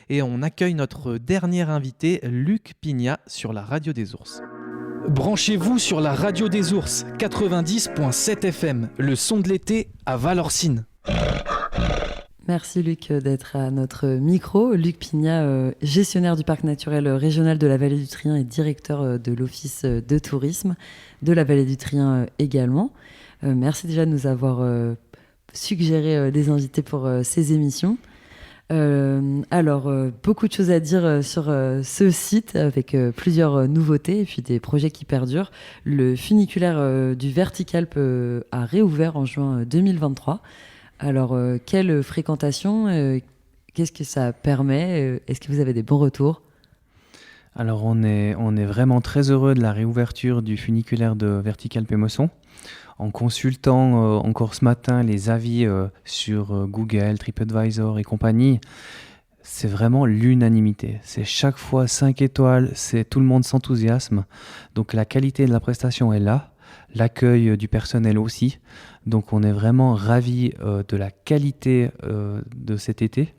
et on accueille notre dernier invité, Luc Pignat, sur la Radio des Ours. Branchez-vous sur la Radio des Ours, 90.7 FM, le son de l'été à Valorcine. Merci Luc d'être à notre micro. Luc Pignat, gestionnaire du parc naturel régional de la Vallée du Trien et directeur de l'Office de tourisme de la Vallée du Trien également. Merci déjà de nous avoir suggéré des invités pour ces émissions. Beaucoup de choses à dire sur ce site avec plusieurs nouveautés et puis des projets qui perdurent. Le funiculaire du Verticalpe a réouvert en juin 2023. Alors, quelle fréquentation qu'est-ce que ça permet Est-ce que vous avez des bons retours ? Alors, on est vraiment très heureux de la réouverture du funiculaire de Verticalpe et Mosson. En consultant encore ce matin les avis sur Google, TripAdvisor et compagnie, c'est vraiment l'unanimité. C'est chaque fois 5 étoiles, c'est tout le monde s'enthousiasme. Donc la qualité de la prestation est là, l'accueil du personnel aussi. Donc on est vraiment ravis de la qualité de cet été.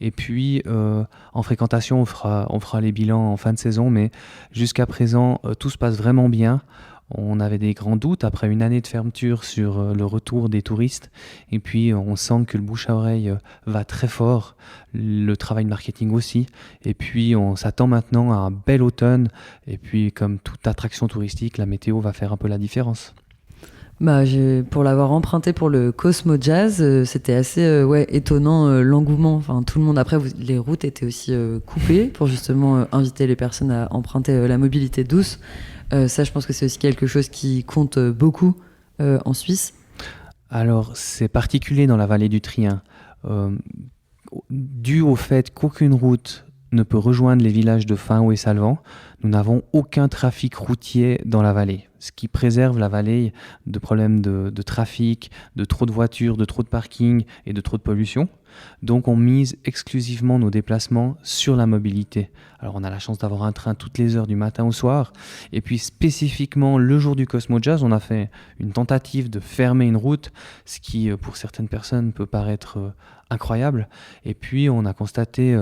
Et puis en fréquentation, on fera les bilans en fin de saison, mais jusqu'à présent, tout se passe vraiment bien. On avait des grands doutes après une année de fermeture sur le retour des touristes. Et puis, on sent que le bouche à oreille va très fort, le travail de marketing aussi. Et puis, on s'attend maintenant à un bel automne. Et puis, comme toute attraction touristique, la météo va faire un peu la différence. Pour l'avoir emprunté pour le Cosmo Jazz, c'était assez étonnant l'engouement. Enfin, tout le monde, après, les routes étaient aussi coupées pour justement inviter les personnes à emprunter la mobilité douce. Ça, je pense que c'est aussi quelque chose qui compte beaucoup en Suisse. Alors, c'est particulier dans la vallée du Trien. Dû au fait qu'aucune route ne peut rejoindre les villages de Finhaut et Salvan, nous n'avons aucun trafic routier dans la vallée, ce qui préserve la vallée de problèmes de trafic, de trop de voitures, de trop de parking et de trop de pollution. Donc on mise exclusivement nos déplacements sur la mobilité. Alors on a la chance d'avoir un train toutes les heures du matin au soir. Et puis spécifiquement le jour du Cosmo Jazz, on a fait une tentative de fermer une route, ce qui pour certaines personnes peut paraître incroyable. Et puis on a constaté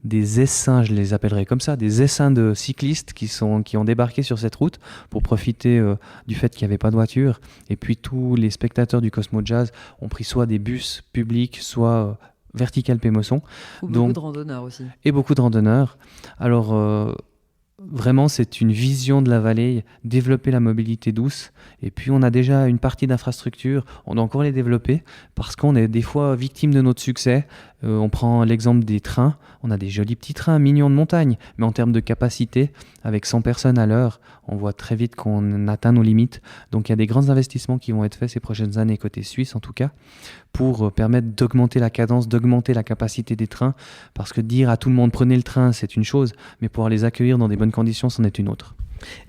des essaims, je les appellerai comme ça, des essaims de cyclistes qui ont débarqué sur cette route pour profiter du fait qu'il n'y avait pas de voiture. Et puis tous les spectateurs du Cosmo Jazz ont pris soit des bus publics, soit Verticalpe et Mosson. Beaucoup de randonneurs aussi. Et beaucoup de randonneurs. Alors vraiment, c'est une vision de la vallée, développer la mobilité douce. Et puis, on a déjà une partie d'infrastructure. On doit encore les développer parce qu'on est des fois victime de notre succès. On prend l'exemple des trains. On a des jolis petits trains mignons de montagne. Mais en termes de capacité, avec 100 personnes à l'heure, on voit très vite qu'on atteint nos limites. Donc, il y a des grands investissements qui vont être faits ces prochaines années, côté suisse en tout cas, pour permettre d'augmenter la cadence, d'augmenter la capacité des trains. Parce que dire à tout le monde prenez le train, c'est une chose, mais pouvoir les accueillir dans des bonnes conditions, c'en est une autre.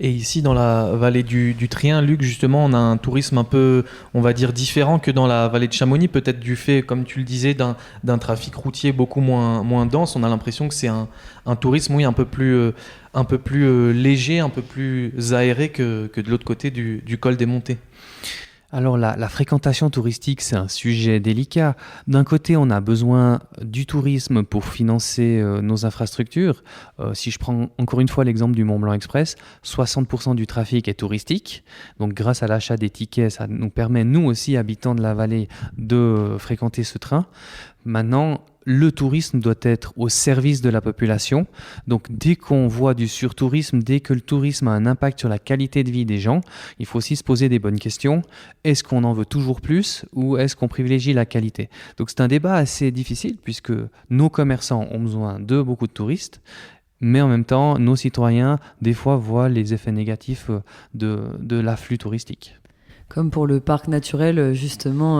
Et ici, dans la vallée du Trien, Luc, justement, on a un tourisme un peu, on va dire, différent que dans la vallée de Chamonix, peut-être du fait, comme tu le disais, d'un trafic routier beaucoup moins dense. On a l'impression que c'est un tourisme, oui, un peu plus léger, un peu plus aéré que de l'autre côté du col des Montées. Alors la fréquentation touristique, c'est un sujet délicat. D'un côté, on a besoin du tourisme pour financer nos infrastructures. Si je prends encore une fois l'exemple du Mont-Blanc Express, 60% du trafic est touristique. Donc grâce à l'achat des tickets, ça nous permet, nous aussi, habitants de la vallée, de fréquenter ce train. Maintenant, le tourisme doit être au service de la population. Donc dès qu'on voit du surtourisme, dès que le tourisme a un impact sur la qualité de vie des gens, il faut aussi se poser des bonnes questions. Est-ce qu'on en veut toujours plus ou est-ce qu'on privilégie la qualité ? Donc c'est un débat assez difficile puisque nos commerçants ont besoin de beaucoup de touristes. Mais en même temps, nos citoyens, des fois, voient les effets négatifs de l'afflux touristique. Comme pour le parc naturel, justement,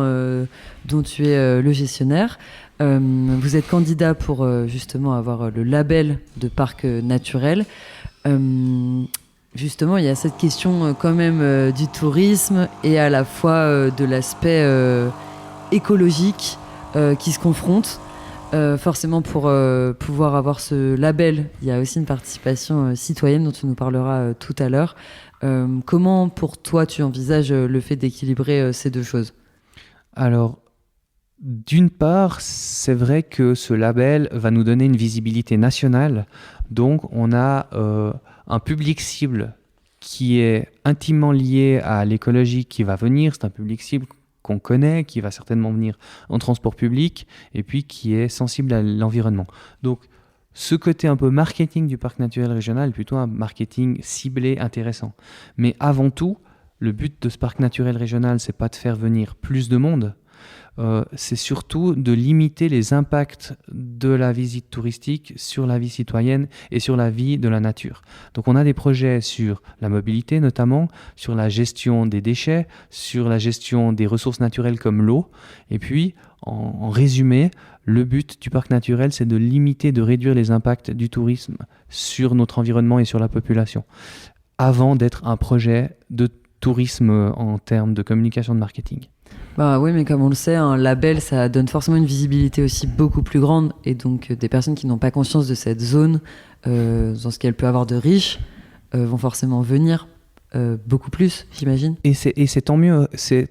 dont tu es le gestionnaire. Vous êtes candidat pour justement avoir le label de parc naturel. Justement, il y a cette question quand même du tourisme et à la fois de l'aspect écologique qui se confrontent. Forcément, pour pouvoir avoir ce label, il y a aussi une participation citoyenne dont tu nous parleras tout à l'heure. Comment, pour toi, tu envisages le fait d'équilibrer ces deux choses ? Alors, D'une part, c'est vrai que ce label va nous donner une visibilité nationale. Donc, on a un public cible qui est intimement lié à l'écologie qui va venir. C'est un public cible qu'on connaît, qui va certainement venir en transport public et puis qui est sensible à l'environnement. Donc, ce côté un peu marketing du parc naturel régional est plutôt un marketing ciblé, intéressant. Mais avant tout, le but de ce parc naturel régional, c'est pas de faire venir plus de monde. C'est surtout de limiter les impacts de la visite touristique sur la vie citoyenne et sur la vie de la nature. Donc on a des projets sur la mobilité notamment, sur la gestion des déchets, sur la gestion des ressources naturelles comme l'eau. Et puis, en résumé, le but du parc naturel, c'est de limiter, de réduire les impacts du tourisme sur notre environnement et sur la population, avant d'être un projet de tourisme en termes de communication, de marketing. Bah oui, mais comme on le sait, un label, ça donne forcément une visibilité aussi beaucoup plus grande. Et donc, des personnes qui n'ont pas conscience de cette zone, dans ce qu'elle peut avoir de riche, vont forcément venir beaucoup plus, j'imagine. Et c'est tant mieux. C'est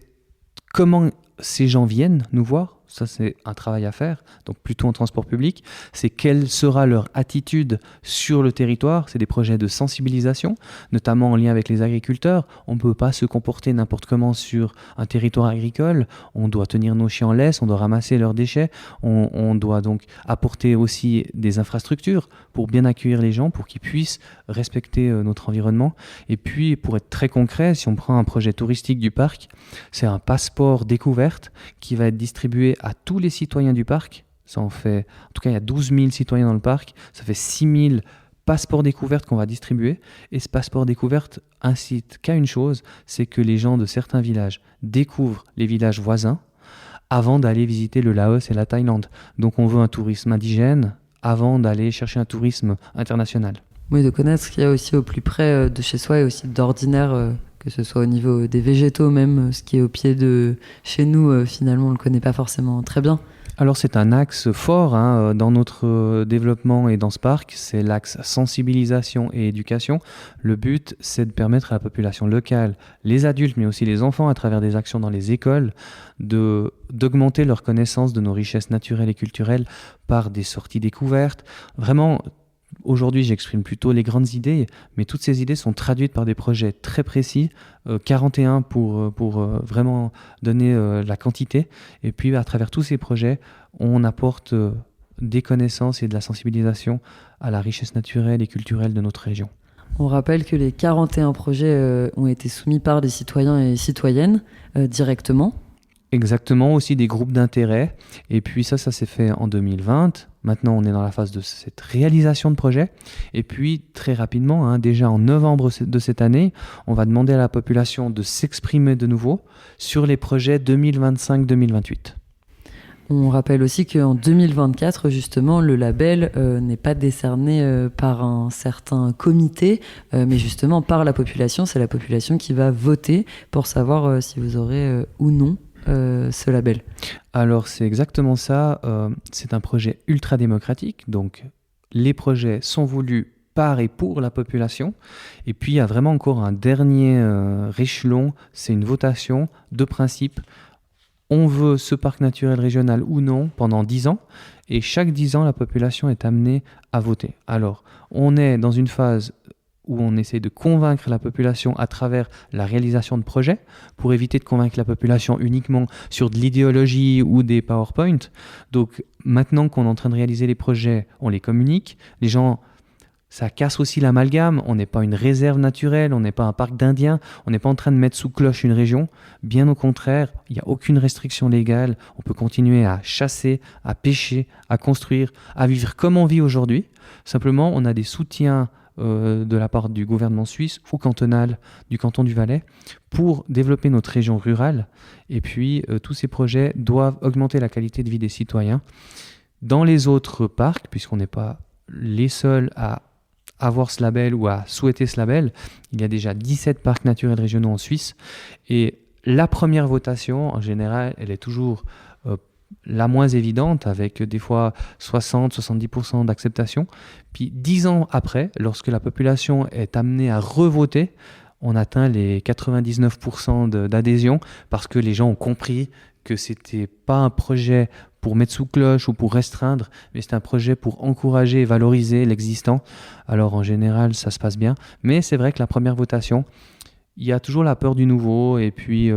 comment ces gens viennent nous voir. Ça, c'est un travail à faire, donc plutôt en transport public. C'est quelle sera leur attitude sur le territoire. C'est des projets de sensibilisation, notamment en lien avec les agriculteurs. On ne peut pas se comporter n'importe comment sur un territoire agricole. On doit tenir nos chiens en laisse, on doit ramasser leurs déchets. On doit donc apporter aussi des infrastructures pour bien accueillir les gens, pour qu'ils puissent respecter notre environnement. Et puis, pour être très concret, si on prend un projet touristique du parc, c'est un passeport découverte qui va être distribué à tous les citoyens du parc. Ça en fait, en tout cas, il y a 12 000 citoyens dans le parc. Ça fait 6 000 passeports découvertes qu'on va distribuer. Et ce passeport découverte incite qu'à une chose, c'est que les gens de certains villages découvrent les villages voisins avant d'aller visiter le Laos et la Thaïlande. Donc on veut un tourisme indigène avant d'aller chercher un tourisme international. Oui, de connaître ce qu'il y a aussi au plus près de chez soi et aussi d'ordinaire, que ce soit au niveau des végétaux, même ce qui est au pied de chez nous, finalement, on ne le connaît pas forcément très bien. Alors c'est un axe fort dans notre développement et dans ce parc, c'est l'axe sensibilisation et éducation. Le but, c'est de permettre à la population locale, les adultes mais aussi les enfants à travers des actions dans les écoles, d'augmenter leur connaissance de nos richesses naturelles et culturelles par des sorties découvertes. Vraiment, aujourd'hui, j'exprime plutôt les grandes idées, mais toutes ces idées sont traduites par des projets très précis, 41 pour vraiment donner la quantité. Et puis, à travers tous ces projets, on apporte des connaissances et de la sensibilisation à la richesse naturelle et culturelle de notre région. On rappelle que les 41 projets ont été soumis par des citoyens et citoyennes directement. Exactement, aussi des groupes d'intérêt. Et puis ça s'est fait en 2020. Maintenant, on est dans la phase de cette réalisation de projet. Et puis, très rapidement, déjà en novembre de cette année, on va demander à la population de s'exprimer de nouveau sur les projets 2025-2028. On rappelle aussi qu'en 2024, justement, le label n'est pas décerné par un certain comité, mais justement par la population. C'est la population qui va voter pour savoir si vous aurez ou non ce label. Alors c'est exactement ça, c'est un projet ultra démocratique, donc les projets sont voulus par et pour la population, et puis il y a vraiment encore un dernier échelon, c'est une votation de principe. On veut ce parc naturel régional ou non pendant 10 ans, et chaque 10 ans la population est amenée à voter. Alors on est dans une phase où on essaie de convaincre la population à travers la réalisation de projets, pour éviter de convaincre la population uniquement sur de l'idéologie ou des PowerPoint. Donc maintenant qu'on est en train de réaliser les projets, on les communique. Les gens, ça casse aussi l'amalgame. On n'est pas une réserve naturelle, on n'est pas un parc d'Indiens, on n'est pas en train de mettre sous cloche une région. Bien au contraire, il n'y a aucune restriction légale. On peut continuer à chasser, à pêcher, à construire, à vivre comme on vit aujourd'hui. Simplement, on a des soutiens de la part du gouvernement suisse ou cantonal du canton du Valais pour développer notre région rurale. Et puis, tous ces projets doivent augmenter la qualité de vie des citoyens. Dans les autres parcs, puisqu'on n'est pas les seuls à avoir ce label ou à souhaiter ce label, il y a déjà 17 parcs naturels régionaux en Suisse. Et la première votation, en général, elle est toujours la moins évidente, avec des fois 60-70% d'acceptation. Puis 10 ans après, lorsque la population est amenée à revoter, on atteint les 99% d'adhésion, parce que les gens ont compris que c'était pas un projet pour mettre sous cloche ou pour restreindre, mais c'est un projet pour encourager et valoriser l'existant. Alors en général, ça se passe bien, mais c'est vrai que la première votation, il y a toujours la peur du nouveau et puis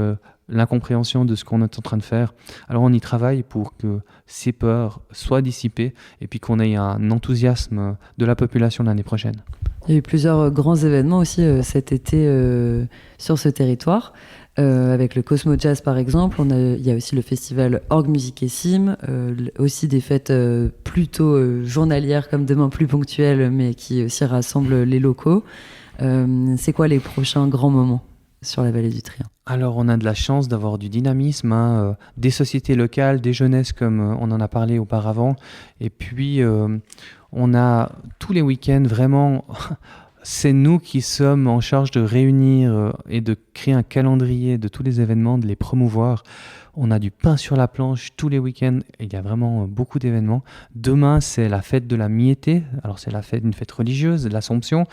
l'incompréhension de ce qu'on est en train de faire. Alors on y travaille pour que ces peurs soient dissipées et puis qu'on ait un enthousiasme de la population l'année prochaine. Il y a eu plusieurs grands événements aussi cet été sur ce territoire. Avec le Cosmo Jazz par exemple, il y a aussi le festival Orgue Musicissime, aussi des fêtes plutôt journalières comme demain plus ponctuelles, mais qui aussi rassemblent les locaux. C'est quoi les prochains grands moments sur la vallée du Trien? Alors on a de la chance d'avoir du dynamisme, des sociétés locales, des jeunesses comme on en a parlé auparavant, et puis on a tous les week-ends vraiment... C'est nous qui sommes en charge de réunir et de créer un calendrier de tous les événements, de les promouvoir. On a du pain sur la planche tous les week-ends. Il y a vraiment beaucoup d'événements. Demain, c'est la fête de la Mi-été. Alors, c'est une fête religieuse, l'Assomption.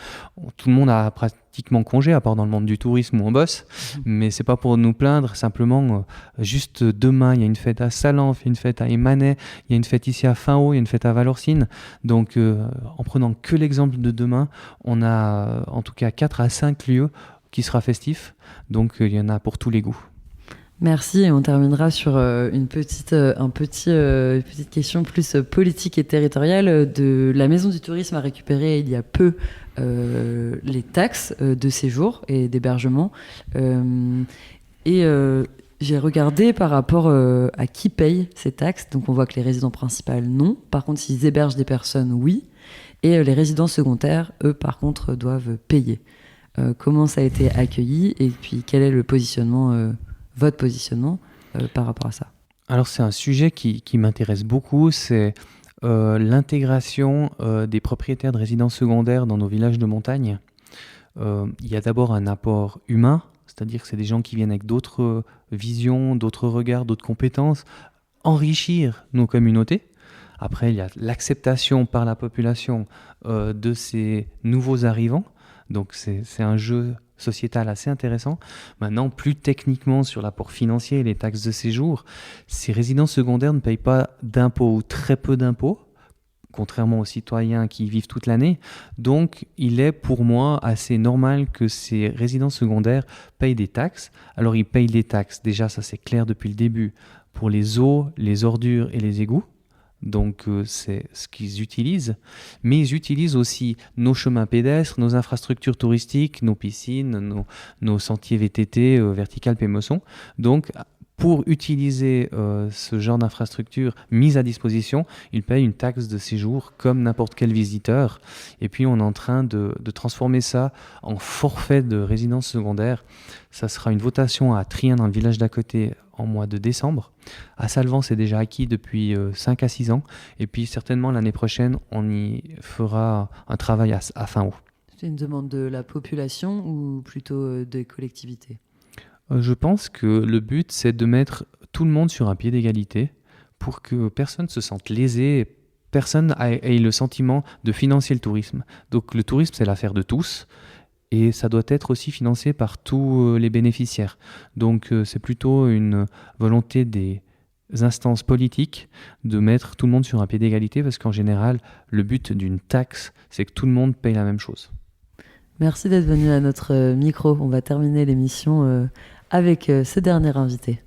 Tout le monde a pratiquement congé, à part dans le monde du tourisme où on bosse. Mais c'est pas pour nous plaindre. Simplement, juste demain, il y a une fête à Salan, il y a une fête à Émanet, il y a une fête ici à Finhaut, il y a une fête à Valorcine. Donc, en prenant que l'exemple de demain, on a en tout cas 4 à 5 lieux qui sera festif. Donc, il y en a pour tous les goûts. Merci, et on terminera sur une petite question plus politique et territoriale. La Maison du Tourisme a récupéré il y a peu les taxes de séjour et d'hébergement. J'ai regardé par rapport à qui paye ces taxes. Donc on voit que les résidents principaux, non. Par contre, s'ils hébergent des personnes, oui. Et les résidents secondaires, eux, par contre, doivent payer. Comment ça a été accueilli et puis quel est le positionnement votre positionnement par rapport à ça? Alors c'est un sujet qui m'intéresse beaucoup, c'est l'intégration des propriétaires de résidences secondaires dans nos villages de montagne. Il y a d'abord un apport humain, c'est-à-dire que c'est des gens qui viennent avec d'autres visions, d'autres regards, d'autres compétences, enrichir nos communautés. Après, il y a l'acceptation par la population de ces nouveaux arrivants. Donc c'est un jeu sociétal assez intéressant. Maintenant, plus techniquement sur l'apport financier et les taxes de séjour, ces résidences secondaires ne payent pas d'impôts ou très peu d'impôts, contrairement aux citoyens qui y vivent toute l'année. Donc, il est pour moi assez normal que ces résidences secondaires payent des taxes. Alors, ils payent des taxes, déjà ça c'est clair depuis le début, pour les eaux, les ordures et les égouts. Donc c'est ce qu'ils utilisent, mais ils utilisent aussi nos chemins pédestres, nos infrastructures touristiques, nos piscines, nos sentiers VTT, Verticalpe-Émosson. Donc pour utiliser ce genre d'infrastructure mise à disposition, ils payent une taxe de séjour comme n'importe quel visiteur. Et puis on est en train de transformer ça en forfait de résidence secondaire. Ça sera une votation à Trien dans le village d'à côté en mois de décembre. À Salvan, c'est déjà acquis depuis 5 à 6 ans. Et puis certainement l'année prochaine, on y fera un travail à Finhaut. C'est une demande de la population ou plutôt des collectivités ? Je pense que le but, c'est de mettre tout le monde sur un pied d'égalité pour que personne ne se sente lésé, personne ait le sentiment de financer le tourisme. Donc le tourisme, c'est l'affaire de tous. Et ça doit être aussi financé par tous les bénéficiaires. Donc c'est plutôt une volonté des instances politiques de mettre tout le monde sur un pied d'égalité parce qu'en général, le but d'une taxe, c'est que tout le monde paye la même chose. Merci d'être venu à notre micro. On va terminer l'émission avec ce dernier invité.